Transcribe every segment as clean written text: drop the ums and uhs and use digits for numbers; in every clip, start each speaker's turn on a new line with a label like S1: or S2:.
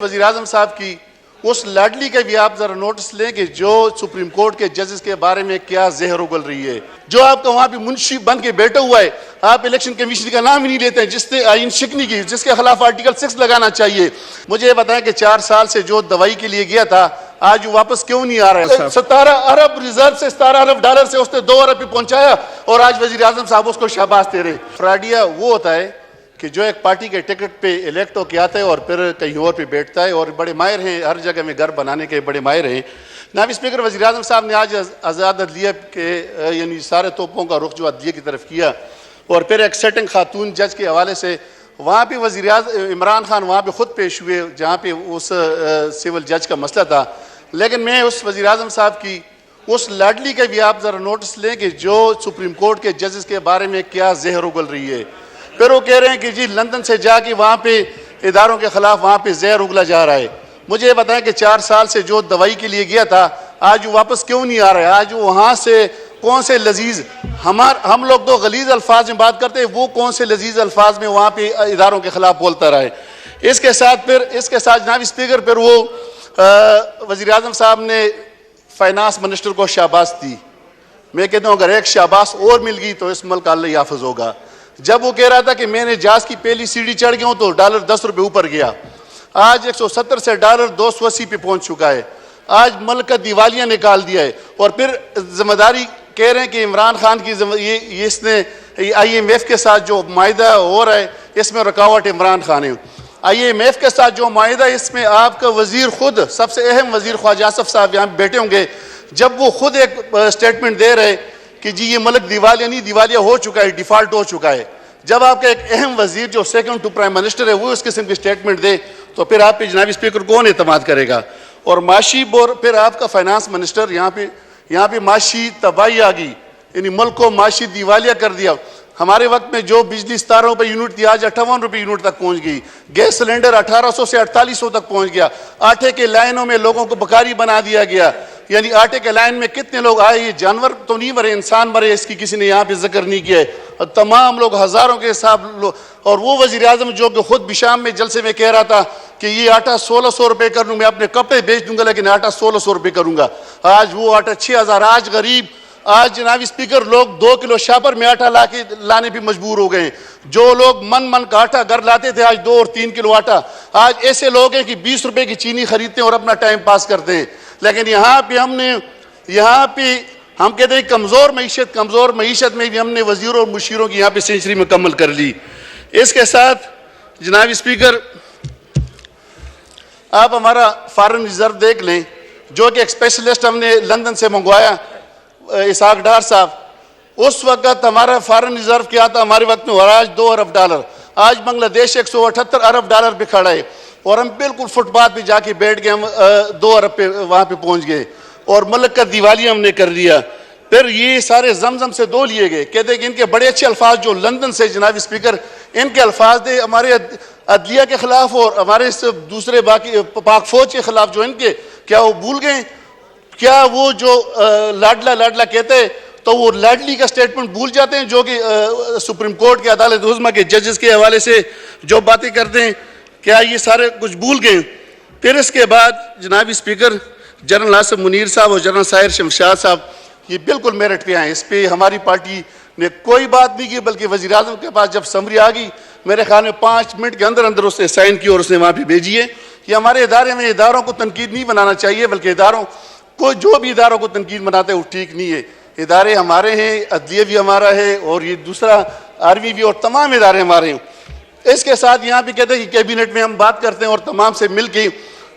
S1: वज़ीर-ए-आज़म साहब की उस लाडली का भी आप जरा नोटिस लें कि जो सुप्रीम कोर्ट के जजेस के बारे में क्या जहर उगल रही है। जो आपका वहां पे मुंशी बन के बैठा हुआ है, आप इलेक्शन कमीशन का नाम ही नहीं लेते हैं, जिसने आईन शिकनी की, जिसके खिलाफ आर्टिकल 6 लगाना चाहिए। मुझे ये बताएं कि 4 साल से जो दवाई के लिए गया था, आज वो वापस क्यों नहीं आ रहा है? 17 अरब रिजर्व से 17 अरब डॉलर से उसने 2 अरब पे पहुंचाया और आज वज़ीर-ए-आज़म साहब उसको शाबाश दे रहे। फ्रॉडिया वो होता है कि जो एक पार्टी के टिकट पे इलेक्ट होकर आता है और फिर कहीं और पे बैठता है, और बड़े माहिर हैं, हर जगह में घर बनाने के बड़े माहिर हैं। नायब स्पीकर वज़ीर-ए-आज़म साहब ने आज आज़ाद अदलिया के यानी सारे तोपों का रुख जो अदलिया की तरफ किया, और फिर एक सेटिंग खातून जज के हवाले से वहाँ पे वज़ीर-ए-आज़म इमरान खान वहाँ पे खुद पेश हुए जहाँ पे उस सिविल जज का मसला था। लेकिन मैं उस वज़ीर-ए-आज़म साहब की उस लाडली का भी आप ज़रा नोटिस लें कि जो सुप्रीम कोर्ट के जजेस के बारे में क्या जहर उगल रही है। फिर वो कह रहे हैं कि जी लंदन से जाके वहाँ पे इदारों के खिलाफ वहाँ पे जहर उगला जा रहा है। मुझे ये बताएं कि 4 साल से जो दवाई के लिए गया था, आज वो वापस क्यों नहीं आ रहा है? आज वो वहाँ से कौन से लजीज, हम लोग तो गलीज अल्फाज में बात करते हैं, वो कौन से लजीज अल्फाज में वहाँ पे इदारों के खिलाफ बोलता रहा है। इसके साथ जनाब स्पीकर फिर वो वज़ीर-ए-आज़म साहब ने फाइनेंस मिनिस्टर को शाबाश दी। मैं कहता हूँ अगर एक शाबाश और मिल गई तो इस मुल्क अल्लाह याफिज होगा। जब वो कह रहा था कि मैंने जहाज की पहली सीढ़ी चढ़ गया हूं तो डॉलर 10 रुपये ऊपर गया, आज 170 से डॉलर 280 पे पहुंच चुका है। आज मुल्क का दिवालिया निकाल दिया है, और फिर जिम्मेदारी कह रहे हैं कि इमरान खान की ये इसने IMF के साथ जो माहिदा हो रहा है इसमें रुकावट इमरान खान है। IMF के साथ जो माहिदा, इसमें आपका वजीर खुद, सबसे अहम वजीर ख्वाजा आसिफ साहब यहाँ बैठे होंगे, जब वो खुद एक स्टेटमेंट दे रहे कि जी ये मुल्क दिवालिया नहीं, दिवालिया हो चुका है, डिफॉल्ट हो चुका है। जब आपका एक अहम वजीर जो सेकंड टू प्राइम मिनिस्टर है वो इस किस्म की स्टेटमेंट दे तो फिर आप पे जनाब स्पीकर कौन एतमाद करेगा? और माशी बोर फिर आपका फाइनेंस मिनिस्टर यहाँ पे माशी तबाही आ गई, यानी मुल्क को माशी दिवालिया कर दिया। हमारे वक्त में जो बिजली 17 रुपये यूनिट थी आज 58 रुपये यूनिट तक पहुंच गई। गैस सिलेंडर 1800 से 4800 तक पहुंच गया। आटे के लाइनों में लोगों को बकारी बना दिया गया, यानी आटे के लाइन में कितने लोग आए, ये जानवर तो नहीं मरे, इंसान मरे, इसकी किसी ने यहाँ पे जिक्र नहीं किया है। और तमाम लोग हजारों के हिसाब और वो वज़ीर-ए-आज़म जो कि खुद बिशाम में जलसे में कह रहा था कि ये आटा 1600 रुपये कर लूँ, मैं अपने कपड़े बेच दूंगा लेकिन आटा 1600 रुपये करूंगा। आज वो आटा 6000। आज गरीब, आज जनाब स्पीकर लोग 2 किलो शापर में आटा लाने भी मजबूर हो गए। जो लोग मन का आटा घर लाते थे आज 2 और 3 किलो आटा। आज ऐसे लोग हैं कि 20 रुपए की चीनी खरीदते हैं और अपना टाइम पास करते हैं। लेकिन यहाँ पे हम कहते हैं कमजोर मीशत में भी हमने वजीरों और मुशीरों की यहाँ पे सेंचुरी मुकम्मल कर ली। इसके साथ जनाब स्पीकर आप हमारा फॉरेन रिजर्व देख लें, जो कि एक स्पेशलिस्ट हमने लंदन से मंगवाया, इसाक डार साहब। उस वक्त हमारा फॉरेन रिजर्व क्या था हमारे वक्त में, और आज 2 अरब डॉलर। आज बांग्लादेश 178 अरब डॉलर पे खड़ा है और हम बिल्कुल फुटपाथ पे जाके बैठ गए, हम 2 अरब पे वहां पे पहुंच गए और मुल्क का दिवालिया हमने कर दिया। फिर ये सारे जमजम से 2 लिए गए। कहते कि इनके बड़े अच्छे अल्फाज जो लंदन से जनाब स्पीकर इनके अल्फाज थे हमारे अदलिया के खिलाफ और हमारे दूसरे बाकी पाक फौज के खिलाफ, जो इनके, क्या वो भूल गए? क्या वो जो लाडला कहते हैं तो वो लाडली का स्टेटमेंट भूल जाते हैं, जो कि सुप्रीम कोर्ट के अदालत उज़्मा के जजेस के हवाले से जो बातें करते हैं, क्या ये सारे कुछ भूल गए? फिर इसके बाद जनाब स्पीकर जनरल आसिफ मुनीर साहब और जनरल साहिर शमशाद साहब ये बिल्कुल मेरिट पे आए। इस पर हमारी पार्टी ने कोई बात नहीं की, बल्कि वज़ीर-ए-आज़म के पास जब समरी आ गई, मेरे ख्याल में 5 मिनट के अंदर अंदर उसने साइन की और उसने वहाँ पर भेजी है कि हमारे इदारे में इदारों को तनकीद नहीं बनाना चाहिए, बल्कि इदारों को, जो भी इदारों को तनकीद बनाते हैं वो ठीक नहीं है। इदारे हमारे हैं, अदलिया भी हमारा है और ये दूसरा आर्मी भी, और तमाम इदारे हमारे हैं। इसके साथ यहाँ पे कहते हैं कि कैबिनेट में हम बात करते हैं और तमाम से मिल के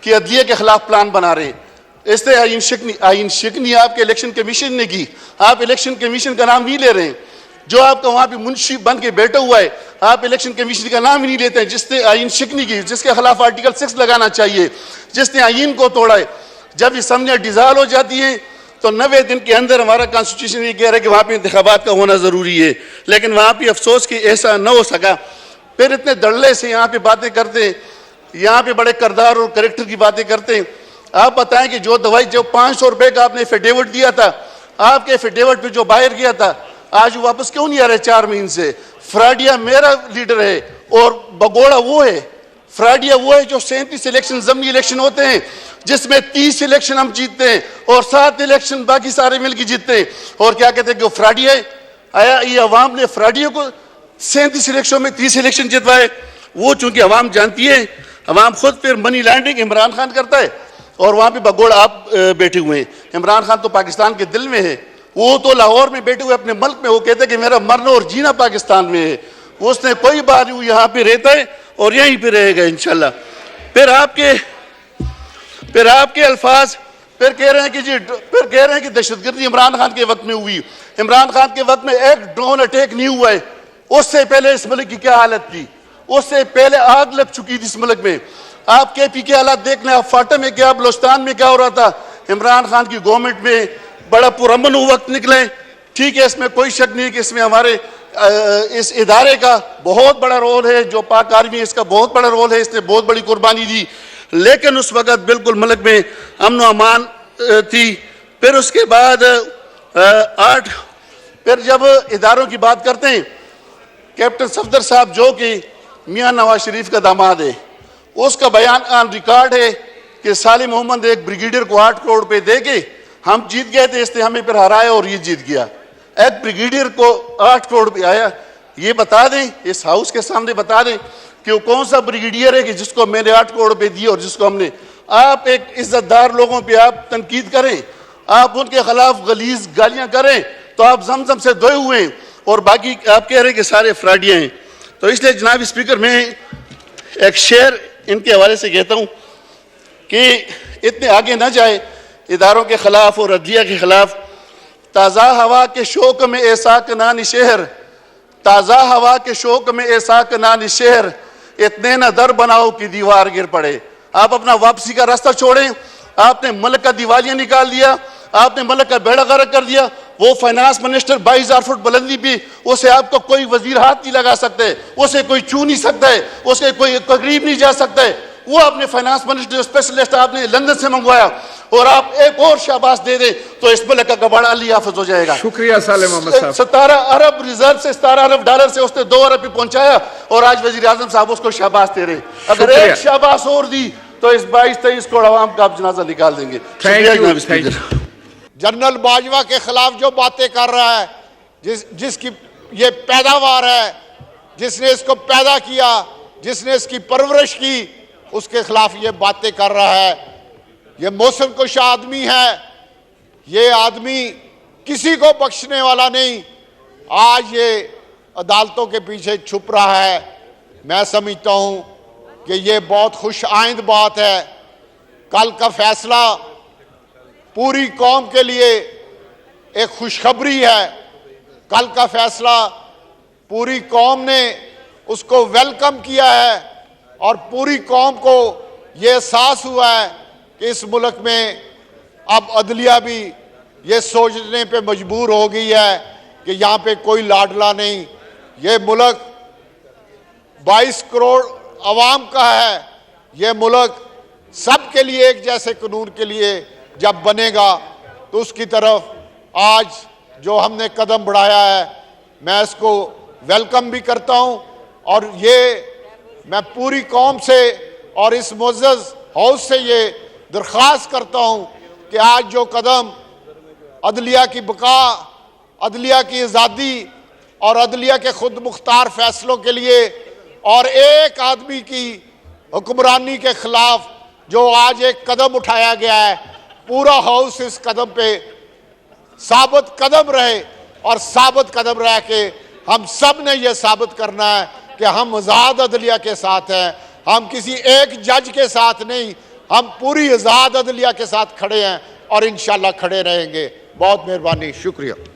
S1: कि अदलिया के खिलाफ प्लान बना रहे हैं। इससे आइन शिकनी आपके इलेक्शन कमीशन ने की, आप इलेक्शन कमीशन का नाम नहीं ले रहे हैं। जो आपका वहाँ पे मुंशी बन के बैठा हुआ है, आप इलेक्शन कमीशन का नाम ही नहीं लेते हैं, जिसने आइन शिकनी की, जिसके खिलाफ आर्टिकल 6 लगाना चाहिए, जिसने आइन को तोड़ा है। जब असम्बलियाँ डिज़ाल्व हो जाती हैं तो 90 दिन के अंदर हमारा कॉन्स्टिट्यूशन ये कह रहा है कि वहाँ पे इंतखाबात का होना ज़रूरी है, लेकिन वहाँ पे अफसोस कि ऐसा न हो सका। फिर इतने दड़ले से यहाँ पे बातें करते हैं, यहाँ पे बड़े किरदार और करेक्टर की बातें करते हैं। आप बताएं कि जो दवाई, जो 500 रुपये का आपने एफिडेविट दिया था, आपके एफिडेविट पे जो बाहर गया था, आज वापस क्यों नहीं आ रहे 4 महीने से? फ्रॉडिया मेरा लीडर है और बगोड़ा वो है। फ्रॉडिया वो है जो 37 इलेक्शन ज़मीनी इलेक्शन होते हैं जिसमें 30 इलेक्शन हम जीतते हैं और 7 इलेक्शन बाकी सारे मिलकर जीतते हैं। और क्या कहते हैं कि वो फ्रॉडिया है। आया ये अवाम ने फ्रॉडिया को 37 इलेक्शन में 30 इलेक्शन जितवाए? वो चूंकि अवाम जानती है, अवाम खुद फिर मनी लैंडिंग इमरान खान करता है और वहाँ पे बगोड़ आप बैठे हुए हैं। इमरान खान तो पाकिस्तान के दिल में है, वो तो लाहौर में बैठे हुए अपने मुल्क में वो कहते हैं कि मेरा मरना और जीना पाकिस्तान में है। उसने कोई बात नहीं, यहाँ पे रहता है और यहीं पे रहेगा इंशाल्लाह। फिर आपके अल्फाज फिर कह रहे हैं कि दहशतगर्दी इमरान खान के वक्त में हुई। इमरान खान के वक्त में एक ड्रोन अटैक नहीं हुआ है। उससे पहले इस मुल्क की क्या हालत थी, उससे पहले आग लग चुकी थी इस मुल्क में। आप KP के हालात देख लें, आप फाटा में क्या, बलोचिस्तान में क्या हो रहा था। इमरान खान की गवर्नमेंट में बड़ा पुरअमन वक्त निकले, ठीक है, इसमें कोई शक नहीं कि इसमें हमारे इस इदारे का बहुत बड़ा रोल है, जो पाक आर्मी है इसका बहुत बड़ा रोल है, इसने बहुत बड़ी कुर्बानी दी। लेकिन उस वक़्त बिल्कुल मुल्क में अमन व अमान थी। फिर उसके बाद फिर जब इदारों की बात करते हैं, कैप्टन सफदर साहब जो कि मियाँ नवाज शरीफ का दामाद है, उसका बयान ऑन रिकॉर्ड है कि सालिम मोहम्मद एक ब्रिगेडियर को 8 करोड़ रुपए दे के हम जीत गए थे, इसने हमें फिर हराया और ये जीत गया। एक ब्रिगेडियर को 8 करोड़ रुपये आया। ये बता दें, इस हाउस के सामने बता दें कि वो कौन सा ब्रिगेडियर है कि जिसको मैंने 8 करोड़ रुपये दिए और जिसको हमने। आप एक इज्जतदार लोगों पे आप तनकीद करें, आप उनके खिलाफ गलीज गालियां करें तो आप जमजम से धोए हुए हैं और बाकी आप कह रहे हैं कि सारे फ्रॉडिया हैं। तो इसलिए जनाब स्पीकर, मैं एक शेर इनके हवाले से कहता हूँ कि इतने आगे ना जाए इदारों के खिलाफ और अदलिया के खिलाफ। ताज़ा हवा के शौक में ऐसा कना निशहर, ताज़ा हवा के शौक में ऐसा कना निशहर, इतने न दर बनाओ कि दीवार गिर पड़े। आप अपना वापसी का रास्ता छोड़ें। आपने मुल्क का दिवालिया निकाल दिया, आपने मुल्क का बेड़ा गर्क कर दिया। वो फाइनेंस मिनिस्टर 22,000 फुट बुलंदी पे, उसे आपको कोई वजीर हाथ नहीं लगा सकते, उसे कोई छू नहीं सकता है, उसे कोई करीब नहीं जा सकता है। वो आपने फाइनेंस मिनिस्टर स्पेशलिस्ट आपने लंदन से मंगवाया और आप एक और शाबाश दे दें तो इस मुल्क का कबाड़ा अली हाफिज हो जाएगा।
S2: शुक्रिया सालिम अहमद साहब।
S1: 17 अरब रिजर्व से 17 अरब डॉलर से उसने 2 अरब पे पहुंचाया और आज वजीर आजम साहब उसको शाबाश दे रहे। अगर एक शाबाश और दी तो इस 22-23 करोड़ आवाम का आप जनाजा निकाल देंगे।
S3: जनरल बाजवा के खिलाफ जो बातें कर रहा है, जिसकी ये पैदावार है, जिसने इसको पैदा किया, जिसने इसकी परवरिश की, उसके खिलाफ ये बातें कर रहा है। ये मौसम कुश आदमी है, ये आदमी किसी को बख्शने वाला नहीं। आज ये अदालतों के पीछे छुप रहा है। मैं समझता हूं कि ये बहुत खुश आइंद बात है। कल का फैसला पूरी कौम के लिए एक खुशखबरी है। कल का फैसला पूरी कौम ने उसको वेलकम किया है और पूरी कौम को ये एहसास हुआ है कि इस मुल्क में अब अदलिया भी ये सोचने पे मजबूर हो गई है कि यहाँ पे कोई लाडला नहीं। ये मुल्क 22 करोड़ अवाम का है। ये मुल्क सब के लिए एक जैसे कानून के लिए जब बनेगा तो उसकी तरफ आज जो हमने कदम बढ़ाया है, मैं इसको वेलकम भी करता हूं। और ये मैं पूरी कौम से और इस मुअज़्ज़ज़ हाउस से ये दरख्वास्त करता हूं कि आज जो कदम अदलिया की बका, अदलिया की आज़ादी और अदलिया के खुद मुख्तार फैसलों के लिए और एक आदमी की हुक्मरानी के खिलाफ जो आज एक कदम उठाया गया है, पूरा हाउस इस कदम पे साबित कदम रहे और साबित कदम रह के हम सब ने यह साबित करना है कि हम आज़ाद अदलिया के साथ हैं। हम किसी एक जज के साथ नहीं, हम पूरी आज़ाद अदलिया के साथ खड़े हैं और इंशाल्लाह खड़े रहेंगे। बहुत मेहरबानी, शुक्रिया।